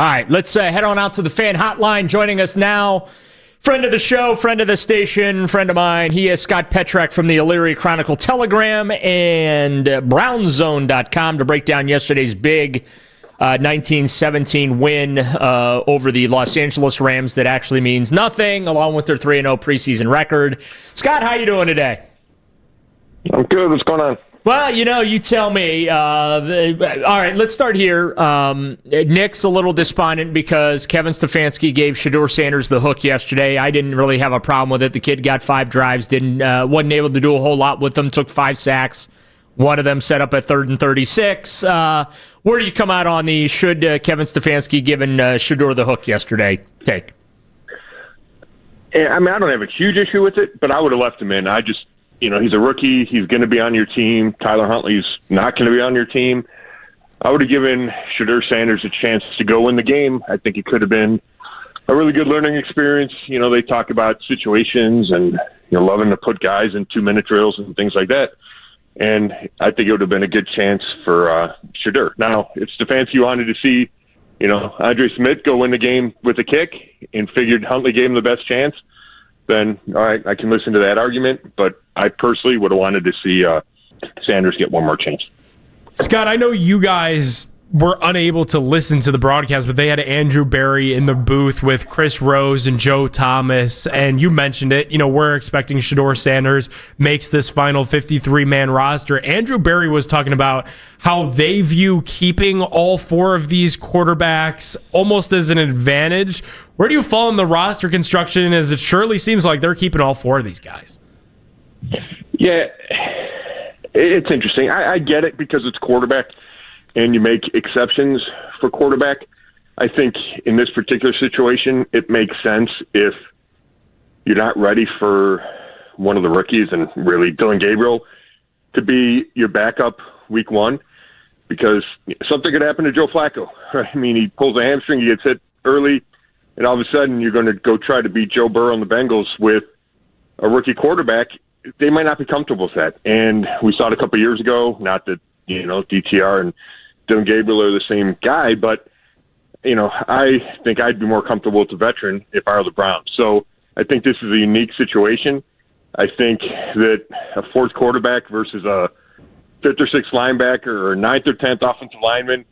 All right, let's head on out to the fan hotline. Joining us now, friend of the show, friend of the station, friend of mine. He is Scott Petrak from the Elyria Chronicle Telegram and brownzone.com to break down yesterday's big 19-17 win over the Los Angeles Rams that actually means nothing, along with their 3-0 preseason record. Scott, how you doing today? I'm good. What's going on? Well, you tell me. All right, let's start here. Nick's a little despondent because Kevin Stefanski gave Shedeur Sanders the hook yesterday. I didn't really have a problem with it. The kid got 5 drives, wasn't able to do a whole lot with them, took 5 sacks. One of them set up at 3rd and 36. Where do you come out on the should Kevin Stefanski given Shedeur the hook yesterday take? I mean, I don't have a huge issue with it, but I would have left him in. He's a rookie. He's going to be on your team. Tyler Huntley's not going to be on your team. I would have given Shedeur Sanders a chance to go win the game. I think it could have been a really good learning experience. They talk about situations and loving to put guys in 2-minute drills and things like that. And I think it would have been a good chance for Shedeur. Now, if Stefanski wanted to see, Andre Smith go win the game with a kick and figured Huntley gave him the best chance, then all right, I can listen to that argument. But I personally would have wanted to see Sanders get one more chance. Scott, I know you guys were unable to listen to the broadcast, but they had Andrew Berry in the booth with Chris Rose and Joe Thomas, and you mentioned it. We're expecting Shedeur Sanders makes this final 53-man roster. Andrew Berry was talking about how they view keeping all 4 of these quarterbacks almost as an advantage. Where do you fall in the roster construction, as it surely seems like they're keeping all 4 of these guys? Yeah, it's interesting. I get it because it's quarterback, and you make exceptions for quarterback. I think in this particular situation, it makes sense if you're not ready for one of the rookies, and really Dillon Gabriel, to be your backup week 1, because something could happen to Joe Flacco. I mean, he pulls a hamstring, he gets hit early, and all of a sudden you're going to go try to beat Joe Burrow and the Bengals with a rookie quarterback. They might not be comfortable with that. And we saw it a couple of years ago, not that, DTR and Dillon Gabriel are the same guy, but, I think I'd be more comfortable with the veteran if I were the Browns. So I think this is a unique situation. I think that a 4th quarterback versus a 5th or 6th linebacker or 9th or 10th offensive lineman,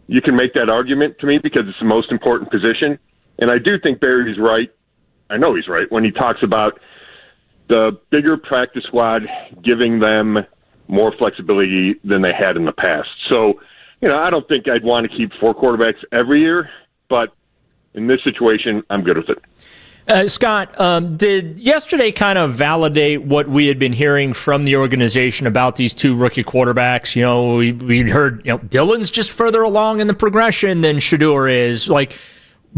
you can make that argument to me because it's the most important position. And I do think Barry's right. I know he's right when he talks about the bigger practice squad giving them more flexibility than they had in the past. So, I don't think I'd want to keep 4 quarterbacks every year, but in this situation, I'm good with it. Scott, did yesterday kind of validate what we had been hearing from the organization about these 2 rookie quarterbacks? We'd heard, Dillon's just further along in the progression than Shedeur is. Like,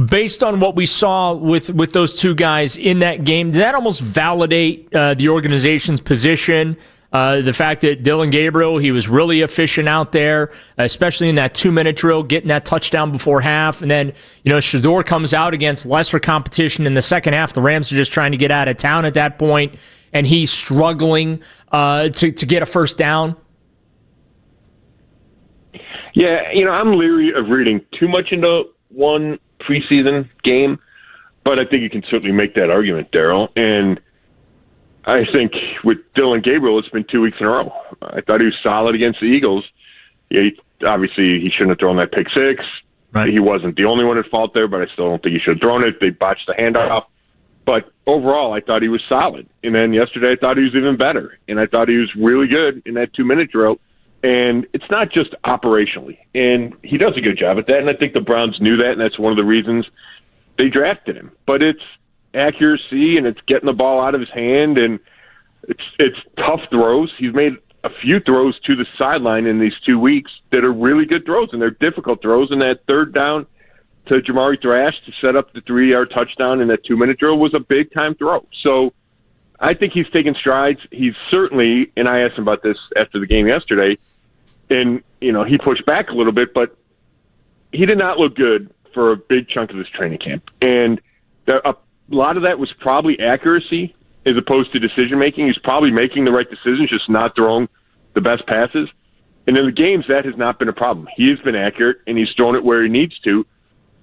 based on what we saw with those 2 guys in that game, did that almost validate the organization's position? The fact that Dillon Gabriel, he was really efficient out there, especially in that 2-minute drill, getting that touchdown before half. And then, Shedeur comes out against lesser competition in the second half. The Rams are just trying to get out of town at that point, and he's struggling to get a first down. Yeah, I'm leery of reading too much into one preseason game, but I think you can certainly make that argument, Daryl. And I think with Dillon Gabriel, it's been 2 weeks in a row. I thought he was solid against the Eagles. Yeah, obviously, he shouldn't have thrown that pick 6. Right. He wasn't the only one at fault there, but I still don't think he should have thrown it. They botched the handoff. But overall, I thought he was solid. And then yesterday, I thought he was even better. And I thought he was really good in that 2-minute drill. And it's not just operationally. And he does a good job at that. And I think the Browns knew that, and that's one of the reasons they drafted him. But it's accuracy, and it's getting the ball out of his hand, and it's tough throws. He's made a few throws to the sideline in these 2 weeks that are really good throws, and they're difficult throws. And that 3rd down to Jamari Thrash to set up the 3-yard touchdown in that 2-minute drill was a big-time throw. So I think he's taken strides. He's certainly, and I asked him about this after the game yesterday, and, he pushed back a little bit, but he did not look good for a big chunk of this training camp. And a lot of that was probably accuracy as opposed to decision-making. He's probably making the right decisions, just not throwing the best passes. And in the games, that has not been a problem. He has been accurate, and he's thrown it where he needs to.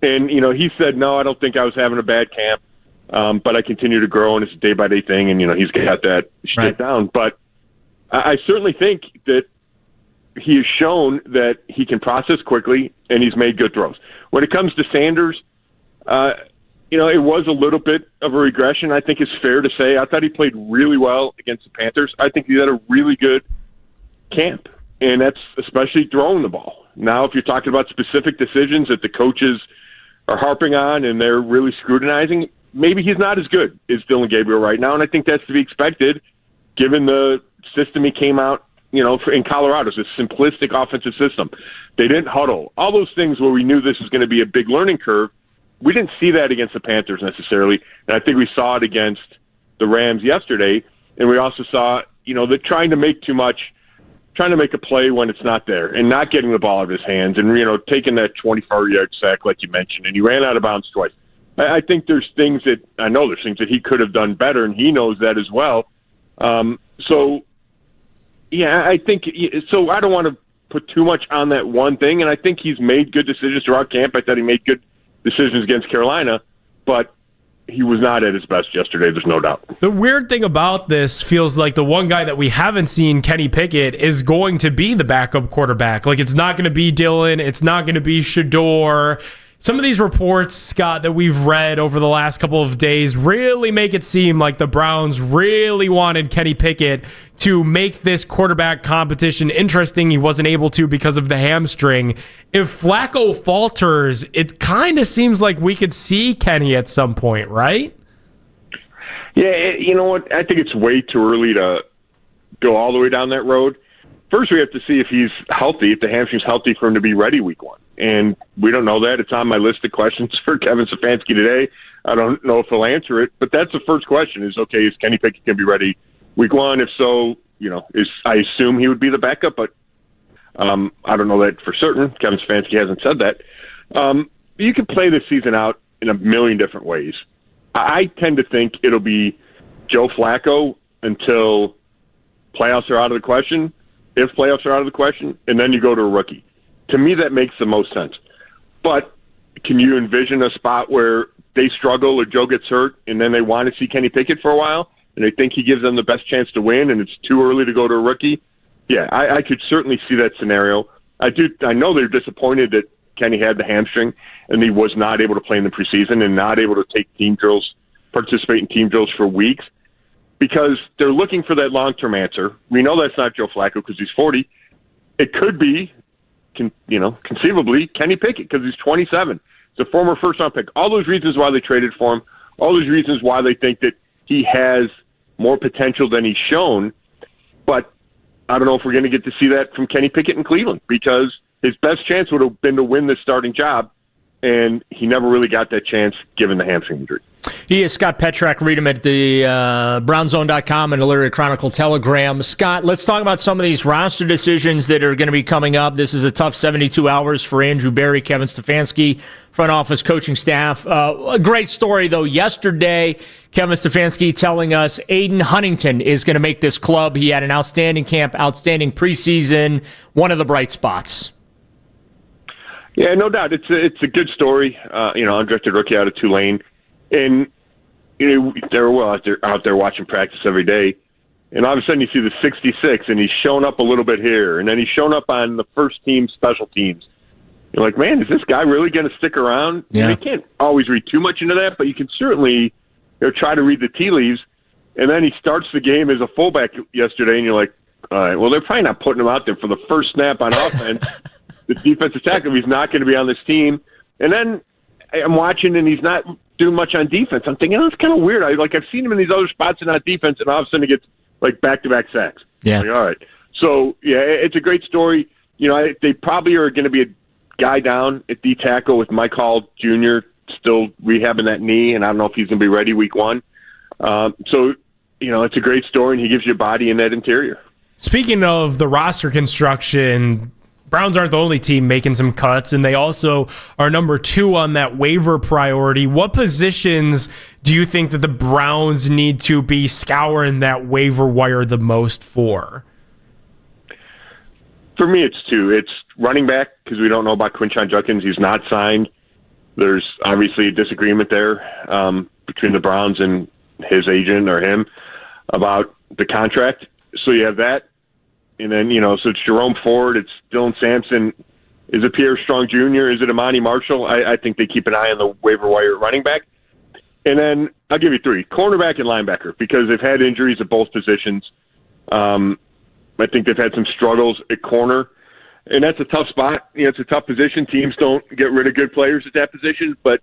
And, he said, no, I don't think I was having a bad camp, but I continue to grow, and it's a day-by-day thing, and, he's got that shit down. But I certainly think that he has shown that he can process quickly, and he's made good throws. When it comes to Sanders, it was a little bit of a regression, I think it's fair to say. I thought he played really well against the Panthers. I think he had a really good camp, and that's especially throwing the ball. Now, if you're talking about specific decisions that the coaches are harping on and they're really scrutinizing, maybe he's not as good as Dillon Gabriel right now, and I think that's to be expected given the system he came out, in Colorado. It's a simplistic offensive system. They didn't huddle. All those things where we knew this was going to be a big learning curve, we didn't see that against the Panthers necessarily, and I think we saw it against the Rams yesterday, and we also saw, they're trying to make too much, trying to make a play when it's not there, and not getting the ball out of his hands, and, taking that 24-yard sack like you mentioned, and he ran out of bounds twice. I think there's things that he could have done better, and he knows that as well. I think so. I don't want to put too much on that one thing, and I think he's made good decisions throughout camp. I thought he made good decisions against Carolina, but he was not at his best yesterday. There's no doubt. The weird thing about this feels like the one guy that we haven't seen, Kenny Pickett, is going to be the backup quarterback. Like, it's not going to be Dillon. It's not going to be Shedeur. Some of these reports, Scott, that we've read over the last couple of days really make it seem like the Browns really wanted Kenny Pickett to make this quarterback competition interesting. He wasn't able to because of the hamstring. If Flacco falters, it kind of seems like we could see Kenny at some point, right? Yeah, you know what? I think it's way too early to go all the way down that road. First, we have to see if he's healthy, if the hamstring's healthy for him to be ready week one. And we don't know that. It's on my list of questions for Kevin Stefanski today. I don't know if he'll answer it, but that's the first question is, okay, is Kenny Pickett going to be ready week one? If so, I assume he would be the backup, but I don't know that for certain. Kevin Stefanski hasn't said that. You can play this season out in a million different ways. I tend to think it'll be Joe Flacco until playoffs are out of the question, if playoffs are out of the question, and then you go to a rookie. To me, that makes the most sense. But can you envision a spot where they struggle or Joe gets hurt and then they want to see Kenny Pickett for a while and they think he gives them the best chance to win and it's too early to go to a rookie? Yeah, I could certainly see that scenario. I know they're disappointed that Kenny had the hamstring and he was not able to play in the preseason and not able to take team drills, participate in team drills for weeks because they're looking for that long-term answer. We know that's not Joe Flacco because he's 40. It could be, conceivably, Kenny Pickett because he's 27. He's a former first-round pick. All those reasons why they traded for him, all those reasons why they think that he has more potential than he's shown. But I don't know if we're going to get to see that from Kenny Pickett in Cleveland because his best chance would have been to win this starting job, and he never really got that chance given the hamstring injury. He is Scott Petrak. Read him at the brownzone.com and Illyria Chronicle Telegram. Scott, let's talk about some of these roster decisions that are going to be coming up. This is a tough 72 hours for Andrew Berry, Kevin Stefanski, front office coaching staff. A great story, though. Yesterday, Kevin Stefanski telling us Aiden Huntington is going to make this club. He had an outstanding camp, outstanding preseason, one of the bright spots. Yeah, no doubt. It's a good story. Undrafted rookie out of Tulane. And they're out there watching practice every day, and all of a sudden you see the 66, and he's shown up a little bit here, and then he's shown up on the first team special teams. You're like, man, is this guy really going to stick around? Yeah. You can't always read too much into that, but you can certainly try to read the tea leaves. And then he starts the game as a fullback yesterday, and you're like, all right, well, they're probably not putting him out there for the first snap on offense. The defensive tackle, he's not going to be on this team. And then I'm watching, and he's not doing much on defense. I'm thinking, it's kind of weird. I've seen him in these other spots and not defense, and all of a sudden he gets back-to-back sacks. Yeah. All right. So it's a great story. They probably are going to be a guy down at D tackle with Mike Hall Jr. still rehabbing that knee, and I don't know if he's going to be ready week one. So it's a great story, and he gives you a body in that interior. Speaking of the roster construction, Browns aren't the only team making some cuts, and they also are number 2 on that waiver priority. What positions do you think that the Browns need to be scouring that waiver wire the most for? For me, it's 2. It's running back because we don't know about Quinshon Judkins. He's not signed. There's obviously a disagreement there between the Browns and his agent or him about the contract. So you have that. And then, so it's Jerome Ford, it's Dillon Sampson. Is it Pierre Strong Jr.? Is it Amani Marshall? I think they keep an eye on the waiver wire running back. And then I'll give you three, cornerback and linebacker, because they've had injuries at both positions. I think they've had some struggles at corner. And that's a tough spot. It's a tough position. Teams don't get rid of good players at that position, but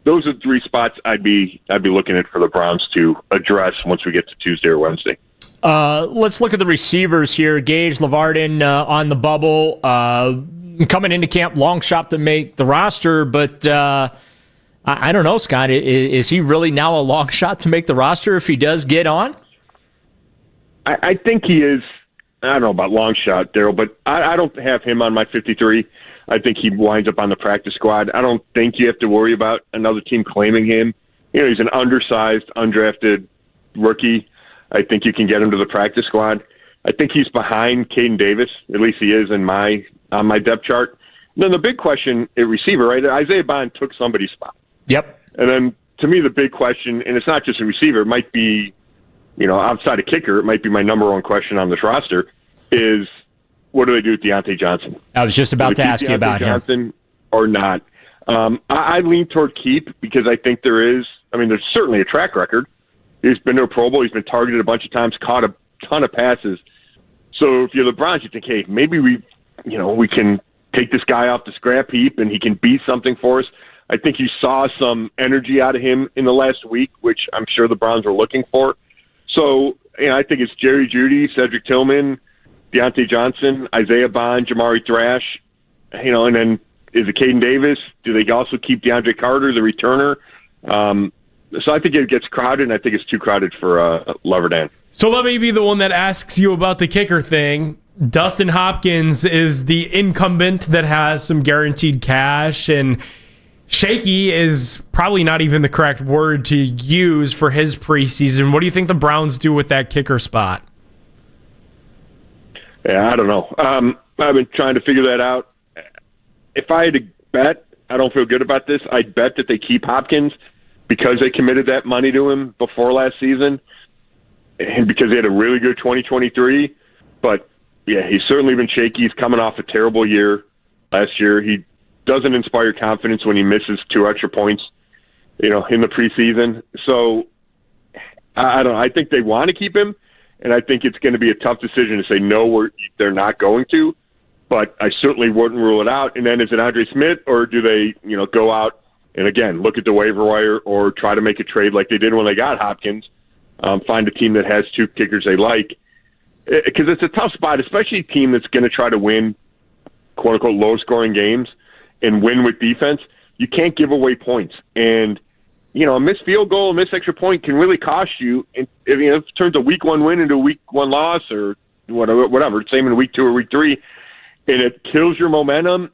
those are three spots I'd be looking at for the Browns to address once we get to Tuesday or Wednesday. Let's look at the receivers here. Gage, Lavardin on the bubble, coming into camp, long shot to make the roster, but I don't know, Scott. Is he really now a long shot to make the roster if he does get on? I think he is. I don't know about long shot, Daryl, but I don't have him on my 53. I think he winds up on the practice squad. I don't think you have to worry about another team claiming him. He's an undersized, undrafted rookie. I think you can get him to the practice squad. I think he's behind Caden Davis. At least he is on my depth chart. And then the big question at receiver, right? Isaiah Bond took somebody's spot. Yep. And then to me, the big question, and it's not just a receiver, it might be, outside of kicker, it might be my number one question on this roster, is what do they do with Deontay Johnson? I was just about to ask you about Johnson or not. I lean toward keep because I think there's certainly a track record. He's been to a Pro Bowl. He's been targeted a bunch of times, caught a ton of passes. So if you're the Browns, you think, hey, maybe we can take this guy off the scrap heap and he can be something for us. I think you saw some energy out of him in the last week, which I'm sure the Browns were looking for. So, I think it's Jerry Jeudy, Cedric Tillman, Deontay Johnson, Isaiah Bond, Jamari Thrash, and then is it Caden Davis? Do they also keep DeAndre Carter, the returner? So I think it gets crowded, and I think it's too crowded for Lavardin. So let me be the one that asks you about the kicker thing. Dustin Hopkins is the incumbent that has some guaranteed cash, and shaky is probably not even the correct word to use for his preseason. What do you think the Browns do with that kicker spot? Yeah, I don't know. I've been trying to figure that out. If I had to bet, I don't feel good about this. I'd bet that they keep Hopkins because they committed that money to him before last season and because they had a really good 2023. But, yeah, he's certainly been shaky. He's coming off a terrible year last year. He doesn't inspire confidence when he misses 2 extra points, in the preseason. So, I don't know. I think they want to keep him, and I think it's going to be a tough decision to say no, they're not going to. But I certainly wouldn't rule it out. And then is it Andre Smith, or do they, go out and, again, look at the waiver wire or try to make a trade like they did when they got Hopkins, find a team that has 2 kickers they like? Because it's a tough spot, especially a team that's going to try to win, quote-unquote, low-scoring games and win with defense. You can't give away points. And, a missed field goal, a missed extra point can really cost you. And if it turns a week 1 win into a week 1 loss or whatever, same in week 2 or week 3, and it kills your momentum,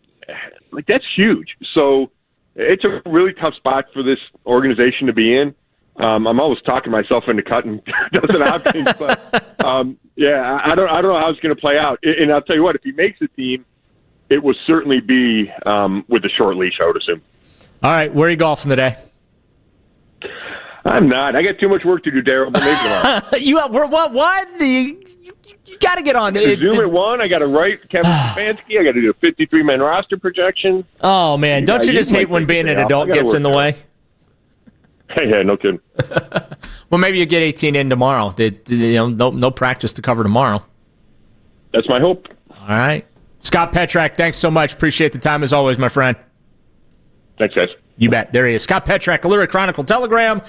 like that's huge. So it's a really tough spot for this organization to be in. I'm always talking myself into cutting Dustin Hopkins, but I don't know how it's going to play out. And I'll tell you what, if he makes the team, it will certainly be with a short leash, I would assume. All right, where are you golfing today? I'm not. I got too much work to do, Daryl. But maybe what? You got to get on. Zoom at 1. I got to write Kevin Stefanski. I got to do a 53-man roster projection. Oh man, don't you just hate when being an adult gets in the way? Yeah, no kidding. Well, maybe you get 18 in tomorrow. No practice to cover tomorrow. That's my hope. All right, Scott Petrak, thanks so much. Appreciate the time as always, my friend. Thanks, guys. You bet. There he is. Scott Petrak, Lyric Chronicle Telegram.